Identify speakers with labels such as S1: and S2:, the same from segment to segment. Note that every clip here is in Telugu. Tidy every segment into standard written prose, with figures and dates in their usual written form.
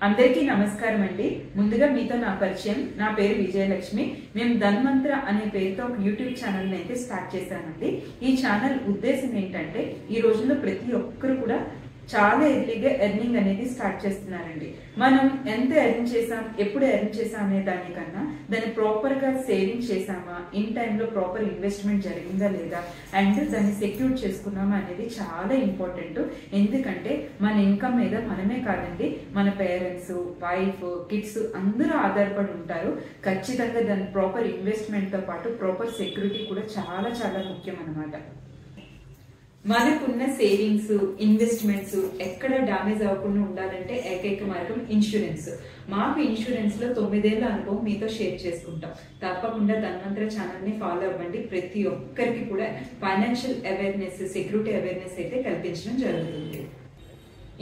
S1: అందరికీ నమస్కారం అండి. ముందుగా మీతో నా పరిచయం. నా పేరు విజయలక్ష్మి. మేము ధన్వంతర అనే పేరుతో ఒక యూట్యూబ్ ఛానల్ అయితే స్టార్ట్ చేశానండి. ఈ ఛానల్ ఉద్దేశం ఏంటంటే ఈ రోజుల్లో ప్రతి ఒక్కరు కూడా చాలా ఎర్లీగా ఎర్నింగ్ అనేది స్టార్ట్ చేస్తున్నారండి. మనం ఎంత ఎర్న్ చేసాం, ఎప్పుడు ఎర్న్ చేసాం అనే దానికన్నా దాన్ని ప్రాపర్ గా సేవింగ్ చేసామా, ఇన్ టైంలో ప్రాపర్ ఇన్వెస్ట్మెంట్ జరిగిందా లేదా, అండ్ దాన్ని సెక్యూర్ చేసుకున్నామా అనేది చాలా ఇంపార్టెంట్. ఎందుకంటే మన ఇన్కమ్ మీద మనమే కాదండి, మన పేరెంట్స్, వైఫ్, కిడ్స్ అందరూ ఆధారపడి ఉంటారు. ఖచ్చితంగా దాని ప్రాపర్ ఇన్వెస్ట్మెంట్ తో పాటు ప్రాపర్ సెక్యూరిటీ కూడా చాలా చాలా ముఖ్యం అన్నమాట. మనకున్న సేవింగ్స్, ఇన్వెస్ట్మెంట్స్ ఎక్కడ డ్యామేజ్ అవ్వకుండా ఉండాలంటే ఏకైక మార్గం ఇన్సూరెన్స్. మాకు ఇన్సూరెన్స్ లో 9 ఏళ్ల అనుభవం మీతో షేర్ చేసుకుంటాం. తప్పకుండా ధన్వంతర ఛానల్ ని ఫాలో అవ్వండి. ప్రతి ఒక్కరికి కూడా ఫైనాన్షియల్ అవేర్నెస్, సెక్యూరిటీ అవేర్నెస్ అయితే కల్పించడం జరుగుతుంది.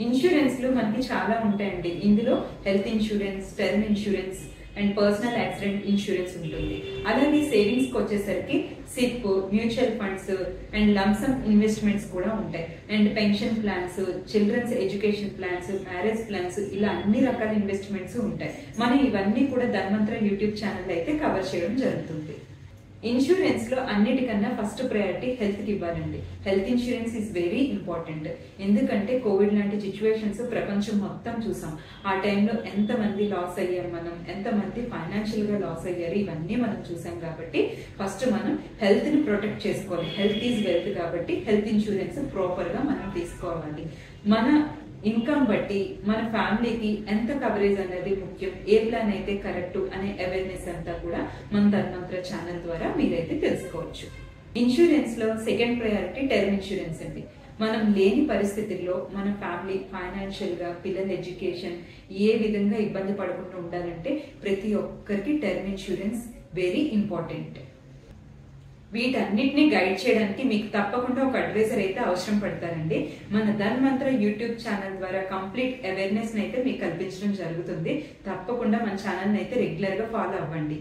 S1: ఇన్సూరెన్స్ లో మనకి చాలా ఉంటాయండి. ఇందులో health insurance, term insurance and personal accident insurance ఉంటుంది. అలాగే సేవింగ్స్ కి వచ్చేసరికి SIP, mutual funds and lump sum investments కూడా ఉంటాయి. And pension plans, children's education plans, marriage plans, ఇలా అన్ని రకాల ఇన్వెస్ట్మెంట్స్ ఉంటాయి. మనం ఇవన్నీ కూడా ధన్వంతర యూట్యూబ్ ఛానల్ అయితే కవర్ చేయడం జరుగుతుంది. ఇన్సూరెన్స్ లో అన్నిటికన్నా ఫస్ట్ ప్రయారిటీ హెల్త్ కి ఇవ్వాలండి. Health insurance is very important. ఎందుకంటే కోవిడ్ లాంటి సిచ్యువేషన్స్ ప్రపంచం మొత్తం చూసాం. ఆ టైంలో ఎంతమంది లాస్ అయ్యాం, మనం ఎంతమంది ఫైనాన్షియల్ గా లాస్ అయ్యారు, ఇవన్నీ మనం చూసాం. కాబట్టి ఫస్ట్ మనం హెల్త్ ని ప్రొటెక్ట్ చేసుకోవాలి. హెల్త్ ఈజ్ వెల్త్ కాబట్టి హెల్త్ ఇన్సూరెన్స్ ప్రాపర్ గా మనం తీసుకోవాలి. మన ఇన్కమ్ బట్టి మన ఫ్యామిలీకి ఎంత కవరేజ్ అనేది ముఖ్యం, ఏ ప్లాన్ అయితే కరెక్ట్ అనే అవేర్నెస్ అంతా కూడా మన ధన్వంతర ఛానల్ ద్వారా మీరైతే తెలుసుకోవచ్చు. ఇన్సూరెన్స్ లో సెకండ్ ప్రయారిటీ టర్మ్ ఇన్సూరెన్స్ అండి. మనం లేని పరిస్థితుల్లో మన ఫ్యామిలీ ఫైనాన్షియల్ గా, పిల్లల ఎడ్యుకేషన్ ఏ విధంగా ఇబ్బంది పడకుండా ఉండాలంటే ప్రతి ఒక్కరికి టర్మ్ ఇన్సూరెన్స్ వెరీ ఇంపార్టెంట్. వీటన్నిటిని గైడ్ చేయడానికి మీకు తప్పకుండా ఒక అడ్వైజర్ అయితే అవసరం పడతారండి. మన ధన్వంతర యూట్యూబ్ ఛానల్ ద్వారా కంప్లీట్ అవేర్నెస్ అయితే మీకు కల్పించడం జరుగుతుంది. తప్పకుండా మన ఛానల్ అయితే రెగ్యులర్ గా ఫాలో అవ్వండి.